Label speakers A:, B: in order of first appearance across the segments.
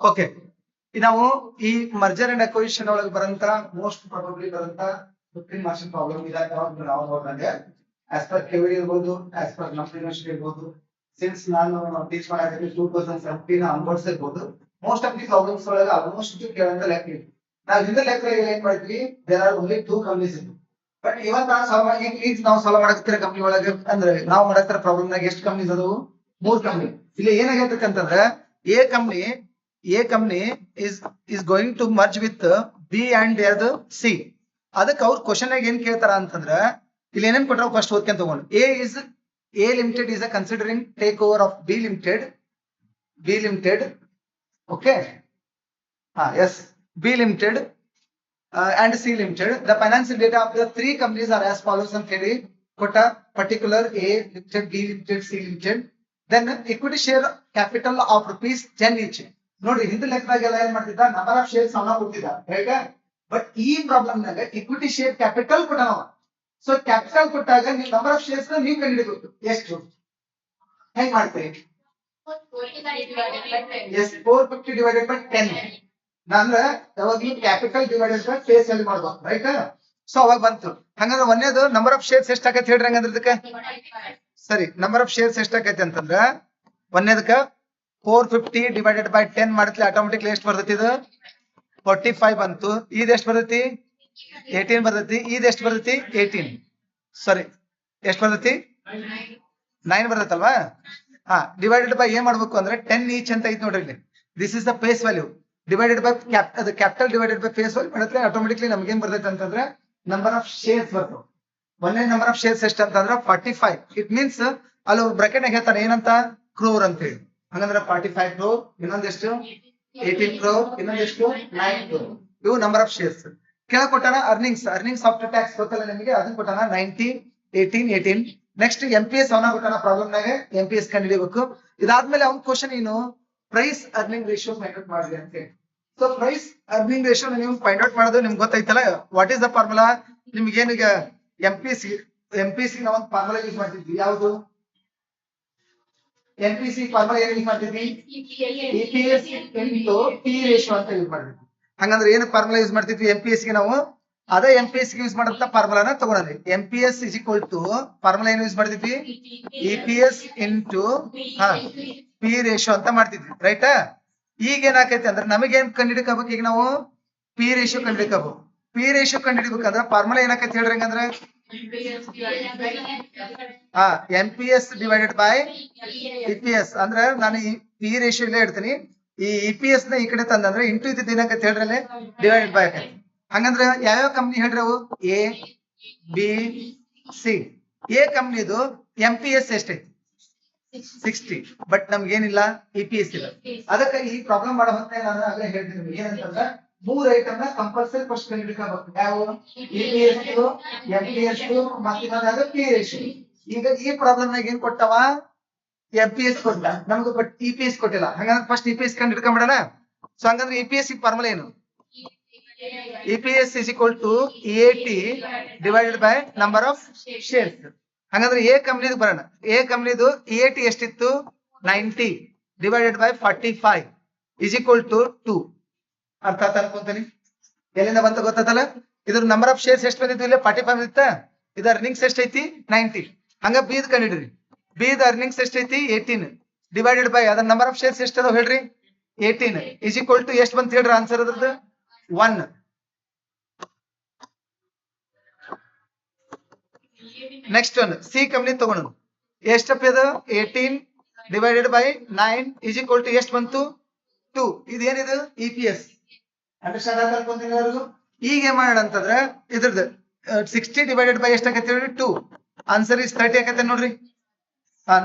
A: Okay, ನಾವು ಈ merger and acquisition ಒಳಗೆ ಬರಂತ ಮೋಸ್ಟ್ ಪ್ರಾಬಬ್ಲಿ ಬರಂತ 15 ಮಾರ್ಕ್ಸ್ ಪ್ರಾಬ್ಲಮ್ ನಾವು ನೋಡಿದಂಗೆ ಆಸ್ ಪರ್ ಕೆವಿ ಇರ್ಬೋದು, ಆಸ್ ಪರ್ ನಮ್ಮ ಯೂನಿವರ್ಸಿಟಿ ಇರ್ಬೋದು, ಸಿನ್ಸ್ ನಾನು ಟೀಚ್ ಮಾಡಿದ್ರೆ 2017 ಆನ್ವರ್ಡ್ಸ್ ಇರ್ಬೋದು, ಮೋಸ್ಟ್ ಆಫ್ ದಿ ಪ್ರಾಬ್ಲಮ್ಸ್ ಒಳಗೆ ಆಲ್ಮೋಸ್ಟ್ ಕೇಳಂತ ಲೆಕ್ಕ ಇದೆ. ನಾವು ಹಿಂದೆ ಲೆಕ್ಕ ಏನ್ ಮಾಡಿದ್ವಿ, ದೇರ್ ಆರ್ ಓನ್ಲಿ 2 ಕಂಪನೀಸ್ ಇದ್ವು. ಬಟ್ ಇವತ್ತು ನಾವು ಸಾಲ್ವ್ ಮಾಡಕ್ತಿರೋ ಕಂಪನಿ ಒಳಗೆ ಅಂದ್ರೆ ನಾವು ಮಾಡಕ್ತಿರೋ ಪ್ರಾಬ್ಲಮ್ ನಾಗ ಎಷ್ಟು ಕಂಪನೀಸ್ ಅದಾವು? 3 ಕಂಪನಿ. ಇಲ್ಲಿ ಏನಾಗೈತೆ ಅಂತಂದ್ರೆ A company is going to merge with B and C. ಅದಕ್ಕೆ ಅವ್ರ ಕ್ವಶನ್ ಆಗಿ ಏನ್ ಕೇಳ್ತಾರ ಅಂತಂದ್ರ ಇಲ್ಲಿ ಏನೇನ್ ಕೊಟ್ಟಾರ ಫಸ್ಟ್ ಓದ್ಕೊಂಡ್ ತಗೊಂಡು A limited is a considering takeover of B limited. Okay. Yes, B limited and C limited. The financial data of the 3 companies are as follows and ಹೇಳಿ ಕೊಟ್ಟ particular A limited, B limited, C limited. Then equity share capital of ₹10 each. ನೋಡ್ರಿ ಹಿಂದೆ ಲೆಕ್ಕದಾಗೆಲ್ಲ ಏನ್ ಮಾಡ್ತಿದ್ದ, number of shares ಅವನ ಕೊಡ್ತಿದ್ದ, right? But ಈ problem ನಾಗ ಇಕ್ವಿಟಿ ಶೇರ್ ಕ್ಯಾಪಿಟಲ್ ಕೊಟ್ಟನವ. ಸೊ ಕ್ಯಾಪಿಟಲ್ ಕೊಟ್ಟಾಗ ನೀವು ನಂಬರ್ ಆಫ್ ಶೇರ್ಸ್ ನೀವು ಕಂಡುಹಿಡಿಬೇಕು. ಎಷ್ಟು ಹೆಂಗ್ ಮಾಡ್ತೀರಿ? 450 ಡಿವೈಡೆಡ್ ಬೈ 10. ಅಂದ್ರೆ ಯಾವಾಗ್ಲೂ capital divided by face value ಮಾಡ್ಬೇಕು, ರೈಟ್? ಸೊ ಅವಾಗ ಬಂತು. ಹಂಗಂದ್ರೆ ಒಂದೇದು ನಂಬರ್ ಆಫ್ ಶೇರ್ಸ್ ಎಷ್ಟಾಗತ್ತೆ ಹೇಳ್ರಿ ಹಂಗಂದ್ರೆ ಇದಕ್ಕೆ? ಸರಿ, ನಂಬರ್ ಆಫ್ ಶೇರ್ಸ್ ಎಷ್ಟಾಗೈತೆ ಅಂತಂದ್ರ ಒಂದೇದಕ್ಕ 450 ಡಿವೈಡೆಡ್ ಬೈ 10 ಮಾಡಿದ್ಲಿ ಆಟೋಮೆಟಿಕ್ಲಿ ಎಷ್ಟು ಬರ್ತೈತಿ? ಇದು 45 ಬಂತು. ಇದು ಎಷ್ಟು ಬರ್ತೈತಿ? 18 ಬರ್ತೈತಿ. ಇದು ಎಷ್ಟು ಬರ್ತೈತಿ? 18. ಸಾರಿ, ಎಷ್ಟು ಬರ್ತೈತಿ? 9 ಬರ್ತೈತಲ್ವಾ? ಡಿವೈಡೆಡ್ ಬೈ ಏನ್ ಮಾಡ್ಬೇಕು ಅಂದ್ರೆ 10 ಈಚ್ ಅಂತ ಐತಿ ನೋಡ್ರಿ ಇಲ್ಲಿ. This is the face value divided by capital divided by face value ಮಾಡಿದ್ರೆ ಆಟೋಮೆಟಿಕ್ಲಿ ನಮ್ಗೆ ಏನ್ ಬರ್ತೈತೆ ಅಂತಂದ್ರೆ ನಂಬರ್ ಆಫ್ ಶೇರ್ಸ್ ಬರ್ತವೆ. ಒಂದೇ ನಂಬರ್ ಆಫ್ ಶೇರ್ಸ್ ಎಷ್ಟು ಅಂತಂದ್ರೆ 45. ಇಟ್ ಮೀನ್ಸ್ ಅಲ್ಲಿ ಬ್ರಾಕೆಟ್ ನಾಗ ಹೇಳ್ತಾನೆ ಏನಂತ? ಕ್ರೋರ್ ಅಂತ ಹೇಳಿ. ಹಂಗಂದ್ರೆ 45 crore, ಇನ್ನೊಂದೆಷ್ಟು 18 crore, ಇನ್ನೊಂದೆಷ್ಟು 9 crore. ಇವು ನಂಬರ್ ಆಫ್ ಶೇರ್ಸ್. ಕೆಳಗೆ ಕೊಟ್ಟಾನ ಅರ್ನಿಂಗ್ಸ್ ಆಫ್ಟರ್ ಟ್ಯಾಕ್ಸ್ ಗೊತ್ತಲ್ಲ ನಿಮಗೆ, ಅದನ್ನ ಕೊಟ್ಟಾನ 90, 18. ನೆಕ್ಸ್ಟ್ MPS ಅವನ ಕೊಟ್ಟಾನ ಪ್ರಾಬ್ಲಮ್ ನಾಗ, MPS ಕಂಡುಹಿಡಿಬೇಕು. ಇದಾದ್ಮೇಲೆ ಅವ್ನ ಕ್ವಶನ್ ಏನು? Price earning ratio find out ಮಾಡ್ರಿ ಅಂತ ಹೇಳಿ. ಸೊ ಪ್ರೈಸ್ ಅರ್ನಿಂಗ್ ರೇಷಿಯೋ ನೀವು ಫೈಂಡ್ ಔಟ್ ಮಾಡೋದು ನಿಮ್ಗೆ ಗೊತ್ತೈತಲ್ಲ. What is the formula? ನಿಮ್ಗೆ ಏನೀಗ MPC ನಾವು ಒಂದು ಫಾರ್ಮುಲಾ ಯೂಸ್ ಮಾಡ್ತಿದ್ವಿ. ಯಾವುದು? MPC ಫಾರ್ಮುಲಾ ಏನು ಯೂಸ್ ಮಾಡ್ತಿದ್ವಿ? EPS into P ರೇಷಿಯೋ ಅಂತ ಯೂಸ್ ಮಾಡ್ತಿದ್ವಿ. ಹಂಗಂದ್ರೆ ಏನು ಫಾರ್ಮುಲಾ ಯೂಸ್ ಮಾಡ್ತಿದ್ವಿ MPS ಗೆ? ನಾವು ಅದೇ MPS ಗೆ ಯೂಸ್ ಮಾಡಂತ ಫಾರ್ಮುಲಾನ ತಗೊಂಡ್ರಿ. MPS is equal to formula ಏನು ಯೂಸ್ ಮಾಡ್ತಿದ್ವಿ? EPS into P ರೇಷಿಯೋ ಅಂತ ಮಾಡ್ತಿದ್ವಿ, ರೈಟ್? ಈಗ ಏನಾಕೈತಿ ಅಂದ್ರೆ ನಮಗೇನ್ ಕಂಡುಹಿಡಿಯಬೇಕು? ಈಗ ನಾವು P ರೇಷಿಯೋ ಕಂಡುಹಿಡಿಯಬೇಕು. P ರೇಷಿಯೋ ಕಂಡುಹಿಡಿಬೇಕಂದ್ರೆ ಫಾರ್ಮುಲಾ ಏನಾಕೈತಿ ಹೇಳ್ರಿ ಹಂಗಂದ್ರೆ MPS ಡಿವೈಡೆಡ್ ಬೈ EPS. ಅಂದ್ರೆ ನಾನು ಈ P ರೇಷಿಯೋ ಇಲ್ಲೇ ಇಡ್ತೀನಿ. ಈ EPS ನ ಈ ಕಡೆ ತಂದಂದ್ರೆ ಇಂಟು ಇದು ಏನಾಕೈತಿ ಹೇಳ್ರಿ ಡಿವೈಡೆಡ್ ಬೈ ಆಕೈತಿ. ಹಂಗಂದ್ರೆ ಯಾವ್ಯಾವ ಕಂಪ್ನಿ ಹೇಳ್ರಿ ಅವು? A, B, C. A ಕಂಪ್ನಿದು MPS ಎಷ್ಟೈತಿ? 60. ಬಟ್ ನಮ್ಗೇನಿಲ್ಲ, EPS ಇಲ್ಲ. ಅದಕ್ಕೆ ಈ ಪ್ರಾಬ್ಲಮ್ ಮಾಡೋ ಹೊತ್ತ ನಾನು ಆಗಲೇ ಹೇಳ್ತೀನಿ ಏನಂತಂದ್ರೆ 3 ಐಟಮ್ ನ ಕಂಪಲ್ಸರಿ ಫಸ್ಟ್ ಕಂಡುಹಿಡಿಯಬೇಕು. ಯಾವ? EPS, MPS ಮತ್ತೆ ಇನ್ನೊಂದು P ರೇಷಿಯೋ. ಈಗ ಈ ಪ್ರಾಬ್ಲಮ್ ನಾಗ ಏನ್ ಕೊಟ್ಟವ? MPS ಕೊಟ್ಟ ನಮ್ಗೆ, ಬಟ್ EPS ಕೊಟ್ಟಿಲ್ಲ. ಹಂಗಂದ್ರೆ ಫಸ್ಟ್ EPS ಕಂಡು ಹಿಡ್ಕೊಂಡ್ಬಿಡೋಣ. ಸೊ ಹಂಗಂದ್ರೆ EPS ಫಾರ್ಮುಲಾ ಏನು? EPS is equal to EAT divided by number of shares. ಹಂಗಂದ್ರೆ A ಕಂಪ್ನಿದು ಬರೋಣ. A ಕಂಪ್ನಿದು EAT ಎಷ್ಟಿತ್ತು? 90 divided by 45 is equal to 2. ಅರ್ಥ ಆತ ಅನ್ಕೊಂತೀನಿ. ಎಲ್ಲಿಂದ ಬಂತ ಗೊತ್ತಲ್ಲ? ಇದ್ರ ನಂಬರ್ ಆಫ್ ಶೇರ್ಸ್ ಎಷ್ಟು ಬಂದಿತ್ತು? ಇಲ್ಲಿ 45 ಇತ್ತ. ಇದು ಅರ್ನಿಂಗ್ಸ್ ಎಷ್ಟೈತಿ? 90. ಹಂಗ B ದ ಕಂಡಿಡ್ರಿ. B ದ ಅರ್ನಿಂಗ್ಸ್ ಎಷ್ಟೈತಿ? 18 ಡಿವೈಡೆಡ್ ಬೈ ಅದ್ರ ನಂಬರ್ ಆಫ್ ಶೇರ್ಸ್ ಎಷ್ಟು ಅದಾವ ಹೇಳ್ರಿ? 18 is equal to ಎಷ್ಟು ಬಂತ ಹೇಳ್ರಿ ಆನ್ಸರ್ ಅದ್ರದ್ದು? 1. ನೆಕ್ಸ್ಟ್ ಒನ್ C ಕಂಪ್ನಿ ತಗೊಂಡು ಎಷ್ಟಪ್ಪ ಇದು? 18 divided by 9 is equal to ಎಷ್ಟು ಬಂತು? 2. ಇದೇನಿದು? EPS. ಅಂಡರ್ಸ್ಟ್ಯಾಂಡ್ ಆಯ್ತು ಅನ್ಕೊಂತೀನಿ ಎಲ್ಲರಿಗೂ. ಈಗ ಏನ್ ಮಾಡೋಣ ಅಂತಂದ್ರೆ ಇದ್ರದ್ದು 60 ಡಿವೈಡೆಡ್ ಬೈ ಎಷ್ಟಾಗತ್ತೆ ಹೇಳ್ರಿ? 2. ಆನ್ಸರ್ ಇಸ್ 30 ಆಗತ್ತೆ ನೋಡ್ರಿ.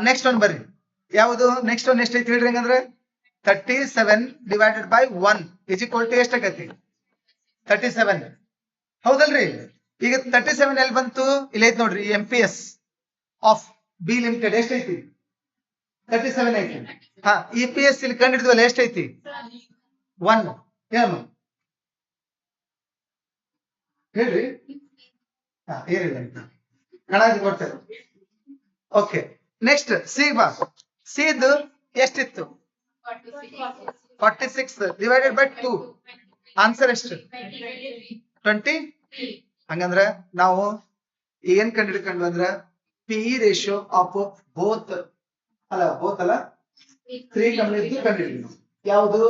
A: ನೆಕ್ಸ್ಟ್ ಒನ್ ಬರ್ರಿ. ಯಾವುದು? ನೆಕ್ಸ್ಟ್ ಒನ್ ಎಷ್ಟೈತಿ ಹೇಳ್ರಿ ಹಂಗಂದ್ರೆ 37 divided by 1 is equal to ಎಷ್ಟಾಗತ್ತೆ? 37. ಹೌದಲ್ರಿ? ಈಗ 37 ಎಲ್ಲಿ ಬಂತು? ಇಲ್ಲಿ ಐತಿ ನೋಡ್ರಿ. MPS ಆಫ್ B ಲಿಮಿಟೆಡ್ ಎಷ್ಟೈತಿ? 37 ಐತಿ. EPS ಇಲ್ಲಿ ಕಂಡು ಹಿಡಿದ್ವಲ್ಲ ಎಷ್ಟೈತಿ? 1. ಏನು ಹೇಳ್ರಿ? ಏನಿಲ್ಲ ಕಣಾದಿ ಕೊಡ್ತೇವೆ. ಓಕೆ, ನೆಕ್ಸ್ಟ್ C ಬಾ. C ದು ಎಷ್ಟಿತ್ತು? 46 divided by 2 ಆನ್ಸರ್ ಎಷ್ಟು 20. ಹಂಗಂದ್ರ ನಾವು ಏನ್ ಕಂಡಿಡ್ಕೊಂಡ್ವಿ ಅಂದ್ರ ಪಿ ರೇಷಿಯೋ ಆಫ್ ಬೋತ್ ಅಲ್ಲ 3 ಕಂಪ್ನಿ ಕಂಡಿಡ್ವಿ. ಯಾವುದು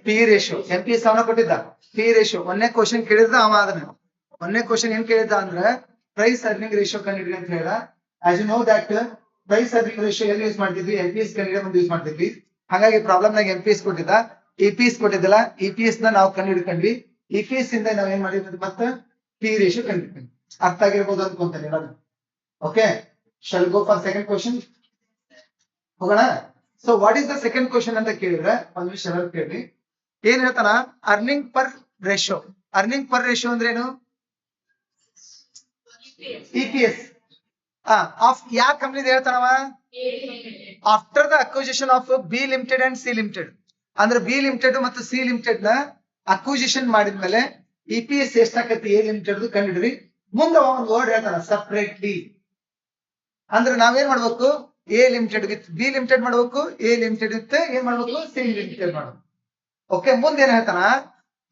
A: ಪಿ ರೇಷಿಯೋ MPS ಅವನ ಕೊಟ್ಟಿದ್ದ ಪಿ ರೇಷಿಯೋ. ಒಂದೇ ಕ್ವಶನ್ ಕೇಳಿದ್ದ ಅವ ಅದನ್ನ ಒಂದೇ ಕ್ವಶನ್ ಏನ್ ಕೇಳಿದ್ದ ಅಂದ್ರೆ ಪ್ರೈಸ್ ಅರ್ನಿಂಗ್ ರೇಷಿಯೋ ಕಂಡಿಡ್ರಿ ಅಂತ ಹೇಳ. As you know that price earning ratio ಎಲ್ಲಿ ಯೂಸ್ ಮಾಡ್ತಿದ್ವಿ MPS ಕಂಡಿಡಿಯೋ ಮುಂದೆ ಯೂಸ್ ಮಾಡ್ತಿದ್ವಿ. ಹಾಗಾಗಿ ಪ್ರಾಬ್ಲಮ್ ನಾಗ MPS ಕೊಟ್ಟಿದ್ದ, EPS ಕೊಟ್ಟಿದ್ದಲ್ಲ, EPS ನ ನಾವು ಕಂಡುಹಿಡ್ಕೊಂಡ್ವಿ. EPS ಇಂದ ನಾವ್ ಏನ್ ಮಾಡಿದ್ವಿ ಮತ್ತೆ ಪಿ ರೇಷಿಯೋ ಕಂಡುಹಿಡ್ಕೊಂಡ್ವಿ. ಅರ್ಥ ಆಗಿರ್ಬೋದು ಅನ್ಕೊಂತೇನೆ ಎಲ್ಲರೂ. Okay, shall go for second question ಹೋಗೋಣ. So what is the second question ಅಂತ ಕೇಳಿದ್ರೆ ಒಂದ್ ನಿಮಿಷ ಕೇಳಿ. ಏನ್ ಹೇಳ್ತಾನ earning per ratio. Earning per ratio ಅಂದ್ರೆ ಏನು? EPS ಆಫ್ ಯಾವ ಕಂಪ್ನಿ ಹೇಳ್ತಾನವ? After the acquisition of B limited and C limited. ಅಂದ್ರೆ ಬಿ ಲಿಮಿಟೆಡ್ ಮತ್ತು ಸಿ ಲಿಮಿಟೆಡ್ ನ ಅಕ್ವಿಸಿಷನ್ ಮಾಡಿದ್ಮೇಲೆ EPS ಎಷ್ಟಾಕತಿ ಎ ಲಿಮಿಟೆಡ್ ಕಂಡಿಡ್ರಿ. ಮುಂದೆ ಒಂದು ವರ್ಡ್ ಹೇಳ್ತಾನ ಸಪ್ರೇಟ್ಲಿ. ಅಂದ್ರೆ ನಾವೇನ್ ಮಾಡ್ಬೇಕು? A limited with B limited ಮಾಡ್ಬೇಕು, ಎ ಲಿಮಿಟೆಡ್ ವಿತ್ ಏನ್ ಮಾಡ್ಬೇಕು? ಸಿ ಲಿಮಿಟೆಡ್ ಮಾಡ್ಬೇಕು. ಓಕೆ, ಮುಂದೆ ಏನ್ ಹೇಳ್ತಾನ?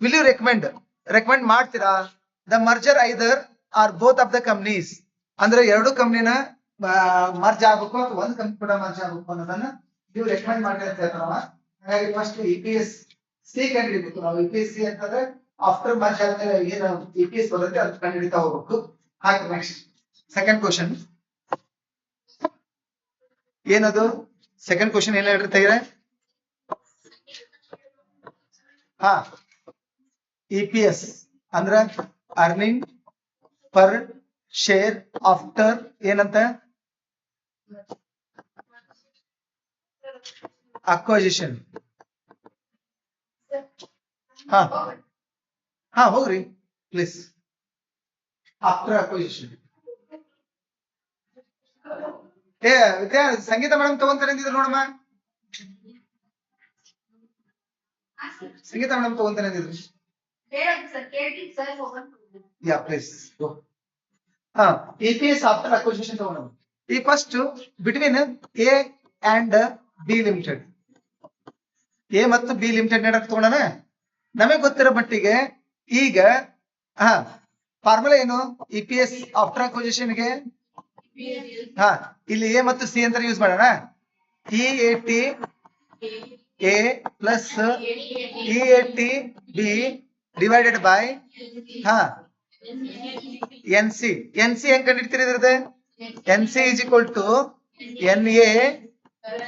A: ವಿಲ್ ಯು ರೆಕಮೆಂಡ್ ಮಾಡ್ತೀರಾ the merger either or both of the companies. ಅಂದ್ರೆ ಎರಡು ಕಂಪ್ನಿನ ಮರ್ಜ್ ಆಗ್ಬೇಕು ಅಥವಾ ಒಂದು ಕಂಪ್ನಿ ಕೂಡ ಮರ್ಜ್ ಆಗ್ಬೇಕು ಅನ್ನೋದನ್ನ ನೀವು ರೆಕಮೆಂಡ್ ಮಾಡಿ ಅಂತ ಹೇಳ್ತಾರವ. ಹಾಗಾಗಿ ಫಸ್ಟ್ EPS ಸಿ ಕಂಡುಹಿಡಿಬೇಕು ನಾವು. EPS ಸಿ ಅಂತಂದ್ರೆ ಆಫ್ಟರ್ ಮರ್ಜ್ ಆದ್ಮೇಲೆ ಏನು EPS ಬರುತ್ತೆ ಅದು ಕಂಡುಹಿಡಿತಾ ಹೋಗ್ಬೇಕು. ಹಾಗೆ ನೆಕ್ಸ್ಟ್ ಸೆಕೆಂಡ್ ಕ್ವಶನ್ ಏನದು? ಸೆಕೆಂಡ್ ಕ್ವಶನ್ ಏನ್ ಹೇಳಿರ್ತಾರೆ? EPS ಅಂದ್ರ ಅರ್ನಿಂಗ್ ಪರ್ ಶೇರ್ ಆಫ್ಟರ್ ಏನಂತ? ಅಕ್ವೈಸಿಷನ್. ಹೋಗ್ರಿ please. After acquisition. Vidya Sangeeta madam ತಗೊಂತಾರೆ ಅಂದಿದ್ರು ನೋಡಮ್ಮ. ಸಂಗೀತ ಮೇಡಮ್ ತಗೊಂತಾರೆ ಅಂದಿದ್ರು. Yeah please. EPS after acquisition ತಗೊಂಡು ಈ first between A and B limited. A ಮತ್ತು ಬಿ ಲಿಮಿಟೆಡ್ ನಡಕ್ ತಗೊಂಡನ. ನಮಗೆ ಗೊತ್ತಿರೋ ಮಟ್ಟಿಗೆ ಈಗ ಫಾರ್ಮುಲಾ ಏನು? EPS ಆಫ್ಟರ್ ಅಕ್ವಿಸಿಷನ್ ಗೆ ಇಲ್ಲಿ ಎ ಮತ್ತು ಸಿ ಅಂತ ಯೂಸ್ ಮಾಡೋಣ. EAT A plus EAT B divided by NC. NC ಹೆಂಗ್ ಕಂಡಿಡ್ತೀರಿ ಇದ್ರದ್ದು? NC is equal to NA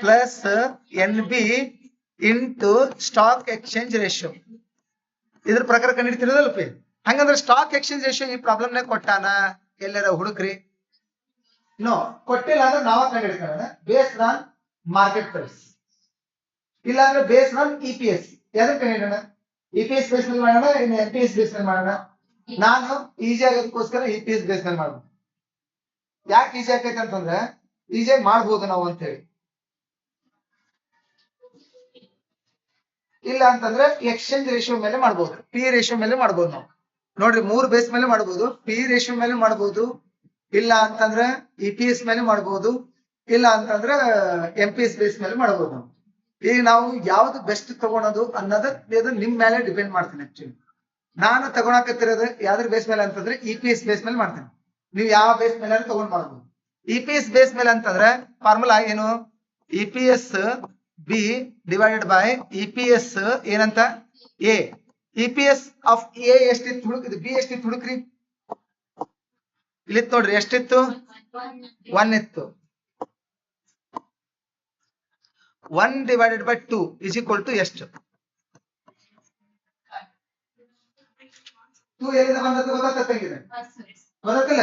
A: plus NB into stock exchange ratio. ಇದ್ರ ಪ್ರಕಾರ ಕಂಡಿಡ್ತಿರೋದಲ್ಪ. ಹಂಗಂದ್ರೆ ಸ್ಟಾಕ್ ಎಕ್ಸ್ಚೇಂಜ್ ರೇಷಿಯೋ ಈ ಪ್ರಾಬ್ಲಮ್ ನಾಗ ಕೊಟ್ಟಾನ ಎಲ್ಲಾರ ಹುಡುಕ್ರಿ. ನೋ, ಕೊಟ್ಟಿಲ್ಲ ಅಂದ್ರೆ ನಾವ ಕಂಡಿಡ್ಕೊಳ್ಳೋಣ ಬೇಸ್ಡ್ ಆನ್ ಮಾರ್ಕೆಟ್ ಪ್ರೈಸ್. ಇಲ್ಲ ಅಂದ್ರೆ ಬೇಸ್ಡ್ ಆನ್ EPS. ಯಾವ್ದು ಕಂಡಿಡೋಣ? EPS ಬೇಸ್ ಮೇಲೆ ಮಾಡೋಣ, ಇನ್ನು MPS ಬೇಸ್ ಮೇಲೆ ಮಾಡೋಣ. ನಾನು ಈಜಿ ಆಗೋದಕ್ಕೋಸ್ಕರ EPS ಬೇಸ್ ಮೇಲೆ ಮಾಡ್ಬೋದು. ಯಾಕೆ ಈಜಿ ಆಕೈತೆ ಅಂತಂದ್ರೆ ಈಜಿಯಾಗಿ ಮಾಡ್ಬೋದು ನಾವು ಅಂತ ಹೇಳಿ. ಇಲ್ಲ ಅಂತಂದ್ರೆ ಎಕ್ಸ್ಚೇಂಜ್ ರೇಷಿಯೋ ಮೇಲೆ ಮಾಡ್ಬೋದು, ಪಿ ರೇಷಿಯೋ ಮೇಲೆ ಮಾಡ್ಬೋದು. ನಾವು ನೋಡ್ರಿ 3 ಬೇಸ್ ಮೇಲೆ ಮಾಡ್ಬೋದು. ಪಿ ರೇಷಿಯೋ ಮೇಲೆ ಮಾಡ್ಬೋದು, ಇಲ್ಲ ಅಂತಂದ್ರೆ EPS ಮೇಲೆ ಮಾಡ್ಬೋದು, ಇಲ್ಲ ಅಂತಂದ್ರೆ MPS ಬೇಸ್ ಮೇಲೆ ಮಾಡ್ಬೋದು. ಈಗ ನಾವು ಯಾವ್ದು ಬೆಸ್ಟ್ ತಗೊಳೋದು ಅನ್ನೋದು ನಿಮ್ ಮೇಲೆ ಡಿಪೆಂಡ್ ಮಾಡ್ತೀನಿ. ಆಕ್ಚುಲಿ ನಾನು ತಗೊಳಕತ್ತಿರೋದು ಯಾವ್ದ್ರ ಬೇಸ್ ಮೇಲೆ ಅಂತಂದ್ರೆ EPS ಬೇಸ್ ಮೇಲೆ ಮಾಡ್ತೇನೆ. ನೀವು ಯಾವ ಬೇಸ್ ಮೇಲೆ ತಗೊಂಡ್ ಮಾಡ್ಬೋದು. EPS ಬೇಸ್ ಮೇಲೆ ಅಂತಂದ್ರೆ ಫಾರ್ಮುಲಾ ಏನು? EPS B divided by EPS ಏನಂತ? A. EPS ಆಫ್ A ಎಷ್ಟಿತ್ತು ಹುಡುಕಿದ್, B ಎಷ್ಟಿತ್ತು ಹುಡುಕ್ರಿ. ಇಲ್ಲಿತ್ತು ನೋಡ್ರಿ, ಎಷ್ಟಿತ್ತು? 1 ಇತ್ತು. 1 divided by 2 is equal to ಎಷ್ಟು? 2 ಎಲ್ಲಿಂದ ಬಂದದ್ದು ಗೊತ್ತಾಗ್ತಂಗಿದೆ ಗೊತ್ತಿಲ್ಲ.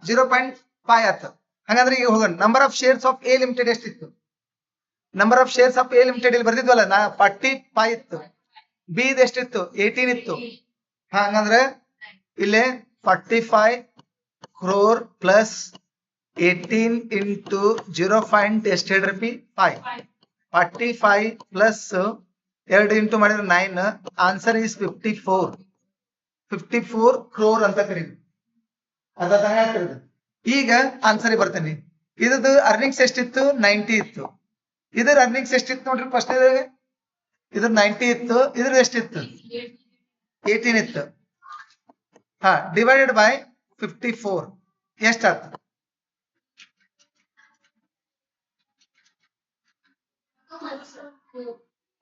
A: 0.5 ಆಯ್ತು. ಹಾಗಾದ್ರೆ ಈಗ ಹೋಗೋಣ. Number of shares of A limited ಎಷ್ಟಿತ್ತು? Number of shares of A limited ಇಲ್ಲಿ ಬರ್ದಿದ್ವಲ್ಲ, 45 ಇತ್ತು. ಬಿ ಇದು ಎಷ್ಟಿತ್ತು? 18 ಇತ್ತು. ಹಂಗಂದ್ರೆ ಇಲ್ಲಿ 45 crore ಪ್ಲಸ್ 18 into 0. ಎಷ್ಟು ಹೇಳ್ರಿ? 5. 45 ಪ್ಲಸ್ 2 ಇಂಟು ಮಾಡಿದ್ರೆ 9. ಆನ್ಸರ್ ಈಸ್ 54 crore ಅಂತ ಕರೀತೀವಿ. ಈಗ ಆನ್ಸರ್ ಬರ್ತೇನೆ. ಇದ್ದು ಅರ್ನಿಂಗ್ಸ್ ಎಷ್ಟಿತ್ತು? 90 ಇತ್ತು. ಇದ್ರ ಅರ್ನಿಂಗ್ಸ್ ಎಷ್ಟಿತ್ತು ನೋಡ್ರಿ ಫಸ್ಟ್ ಇದ್ರ 90 ಇತ್ತು, ಇದ್ರ ಎಷ್ಟಿತ್ತು 18 ಇತ್ತು. ಹಾ, ಡಿವೈಡೆಡ್ ಬೈ 54 ಎಷ್ಟಾಯ್ತು?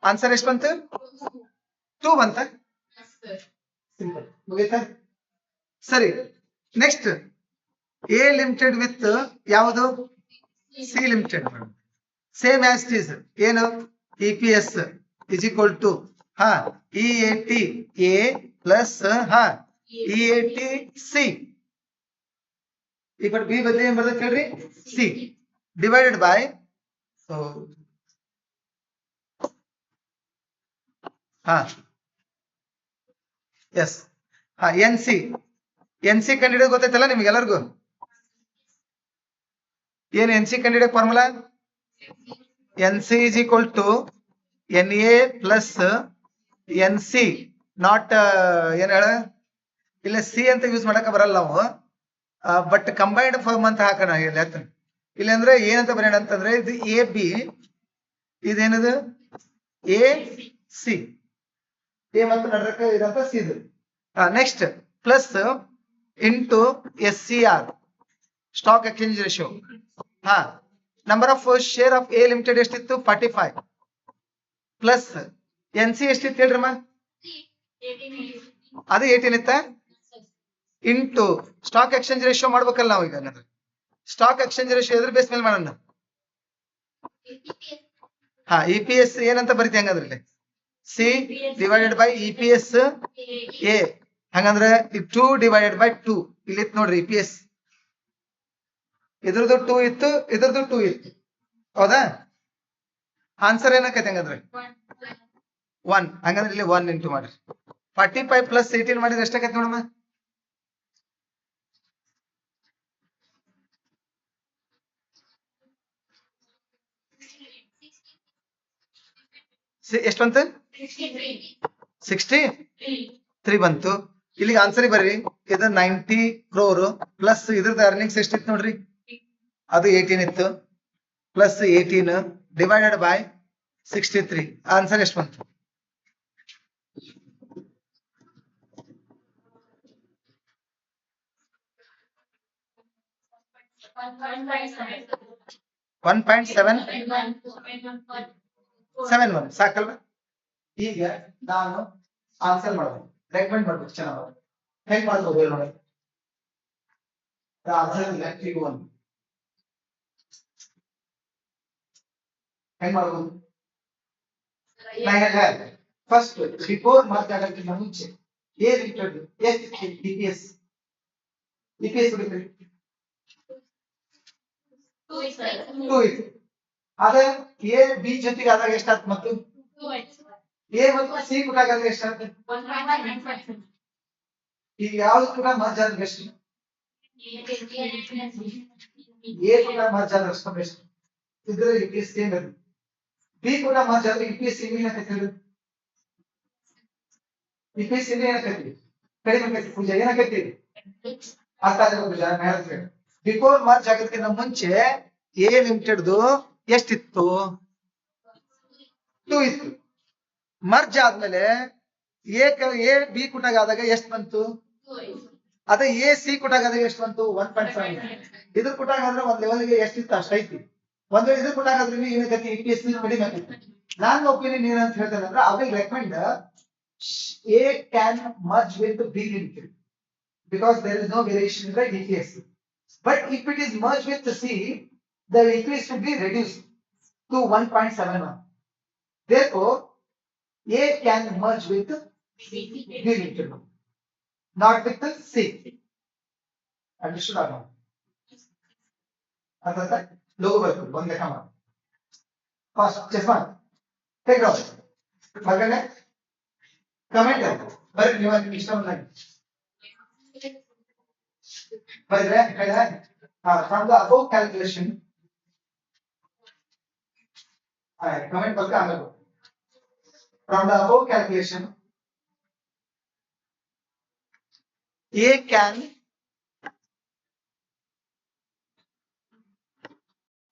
A: ಆನ್ಸರ್ ಎಷ್ಟು ಬಂತು? 2 ಬಂತ. ಸಿಂಪಲ್, ಮುಗೀತಾ? ಸರಿ, ನೆಕ್ಸ್ಟ್ ಎ ಲಿಮಿಟೆಡ್ ವಿತ್ ಯಾವುದು? C limited. Same as it is. ಏನು? EPS is equal to EAT A plus EAT C. ಈ ಕಡೆ ಬಿ ಬದಲಿ ಏನ್ ಬರ್ತೈತೆ ಹೇಳ್ರಿ? C divided by S N C ಕಂಡಿಡಿಯೋದು ಗೊತ್ತೈತಲ್ಲ ನಿಮ್ಗೆಲ್ಲರಿಗೂ? ಏನು ಎನ್ ಸಿ ಕಂಡಿಡಿಯೋ formula? NC is equal to NA plus NC. Not ಏನ್ ಹೇಳ, ಇಲ್ಲ ಸಿ ಅಂತ ಯೂಸ್ ಮಾಡಕ ಬರಲ್ಲ ನಾವು, ಬಟ್ ಕಂಬೈನ್ಡ್ ಫಾರ್ಮ್ ಅಂತ ಹಾಕೋಣ. ಇಲ್ಲ ಅಂದ್ರೆ ಏನಂತ ಬರೆಯೋಣ ಅಂತಂದ್ರೆ, ಇದು AB, ಇದೇನದು AC, ಎ ಮತ್ತು ನಡಕ ಇದಂತ ಸಿ. ಇದು next plus into SCR, stock exchange ratio. Number of share of A limited ಎಷ್ಟಿತ್ತು? 45 ಪ್ಲಸ್ NC ಎಷ್ಟಿತ್ತು ಹೇಳ್ರಮ್ಮ? ಅದು 18 ಇತ್ತ. ಇಂಟು ಸ್ಟಾಕ್ ಎಕ್ಸ್ಚೇಂಜ್ ರೇಷಿಯೋ ಮಾಡ್ಬೇಕಲ್ಲ ನಾವು. ಈಗ ಸ್ಟಾಕ್ ಎಕ್ಸ್ಚೇಂಜ್ ರೇಷಿಯೋ ಎದ್ರ ಬೇಸ್ ಮೇಲೆ ಮಾಡೋಣ? EPS ಏನಂತ ಬರೀತಿ ಹಂಗಂದ್ರೆ C divided by EPS A. ಹಂಗಂದ್ರೆ 2 ಡಿವೈಡೆಡ್ ಬೈ 2 ಇಲ್ಲಿ ನೋಡ್ರಿ. EPS ಇದ್ರದ್ದು 2 ಇತ್ತು, ಇದ್ರದ್ದು 2 ಇತ್ತು. ಹೌದಾ? ಆನ್ಸರ್ ಏನಕ್ಕೈತೆ ಹಂಗಂದ್ರೆ 1. ಹಂಗಂದ್ರೆ ಇಲ್ಲಿ 1 ಇಂಟು ಮಾಡ್ರಿ. 45 ಪ್ಲಸ್ 18 ಮಾಡಿದ್ರೆ ಎಷ್ಟಾಗೈತೆ ನೋಡಮ್ಮ? ಎಷ್ಟು ಬಂತು? 63 ಬಂತು. ಇಲ್ಲಿಗೆ ಆನ್ಸರ್ ಬರ್ರಿ. ಇದು 90 crore ಪ್ಲಸ್ ಇದ್ರದ್ದು ಅರ್ನಿಂಗ್ಸ್ ಎಷ್ಟಿತ್ತು ನೋಡ್ರಿ? ಅದು 18 ಇತ್ತು, ಪ್ಲಸ್ 18 ಡಿವೈಡೆಡ್ ಬೈ 63. ಆನ್ಸರ್ ಎಷ್ಟು ಬಂತು? 1.71 ಸಾಕಲ್ವ? ಈಗ ನಾನು ಆನ್ಸರ್ ಮಾಡ್ಬೇಕು, ರೆಕಮೆಂಡ್ ಮಾಡ್ಬೇಕು. ಚೆನ್ನಾಗಿ ಹೆಂಗ್ ಮಾಡ್ಬೋದು ಹೇಳಿ ನೋಡಿ. ಹೆಂಗ್ ಮಾಡ್ಬೋದು? ಫಸ್ಟ್ ಬಿಫೋರ್ ಮಾರ್ಕ್ ಆಗೋಕ್ಕಿಂತ ಮುಂಚೆ ಎ ಲಿಮಿಟೆಡ್ ಎಷ್ಟು EPS ಬಿಡ್ತೀರಿ? 2 ಇತ್ತು. ಅದೇ ಎ ಬಿ ಜೊತೆಗೆ ಆದಾಗ ಎಷ್ಟಾಯ್ತು? ಮತ್ತು ಎ ಮತ್ತು ಸಿ ಕೂಟಾಗ ಎಷ್ಟಾಯ್ತು? ಈಗ ಯಾವ್ದು ಕೂಡ ಮರ್ಜ್ ಆದ್ರೆ ಎಷ್ಟು? ಎ ಕೂಡ ಮರ್ಜ್ ಆದ್ರೆ ಎಷ್ಟು? ಇದ್ರೆ EPS ಸೇಮ್ ಇರುತ್ತೆ. ಬಿ ಕೂಡ ಮರ್ಜ್ ಆದ್ರೆ EPS ಏನಕ್ಕೈತಿ? EPS ಏನಕ್ಕೈತಿ? ಕಡಿಮೆ ಆಕೈತಿ. ಪೂಜಾ ಏನಕ್ಕೈತಿ? ಅರ್ಥ ಆಗ ಪೂಜಾ ಹೇಳ್ತೀನಿ. ಬಿಫೋರ್ ಮರ್ಜ್ ಆಗೋದಕ್ಕಿಂತ ಮುಂಚೆ ಎ ಲಿಮಿಟೆಡ್ದು ಎಷ್ಟಿತ್ತು? 2 ಇತ್ತು. ಮರ್ಜ್ ಆದ್ಮೇಲೆ ಎ ಬಿ ಕೂಟಾಗ ಆದಾಗ ಎಷ್ಟು ಬಂತು? ಅದೇ ಎ ಸಿ ಕೂಟಾಗ ಆದಾಗ ಎಷ್ಟು ಬಂತು? 1.7. ಇದ್ರ ಕೂಟಾಗ ಆದ್ರೆ ಒಂದ್ ಲೆವೆಲ್ಗೆ ಎಷ್ಟಿತ್ತು ಅಷ್ಟೈತಿ. ಒಂದ್ ವೇಳೆ ಇದ್ರ ಕೂಟಾಗ ಆದ್ರೆ ಏನಕ್ಕೈತಿ? EPS ಕಡಿಮೆ ಆಗೈತಿ. ನನ್ನ ಒಪಿನಿಯನ್ ಏನಂತ ಹೇಳ್ತೇನೆ ಅಂದ್ರೆ, I will recommend A can merge with B limited because there is no variation in the EPS. But if it is merged with C, the EPS should be reduced to 1.71. Therefore, A can merge with B limited, not with the C. Understood or not? That's that. Logo work. One the camera. Fast. Just one. Take it off. Magane. Comment. But you are Mr. Online. From the above calculation, comment from the above calculation, A can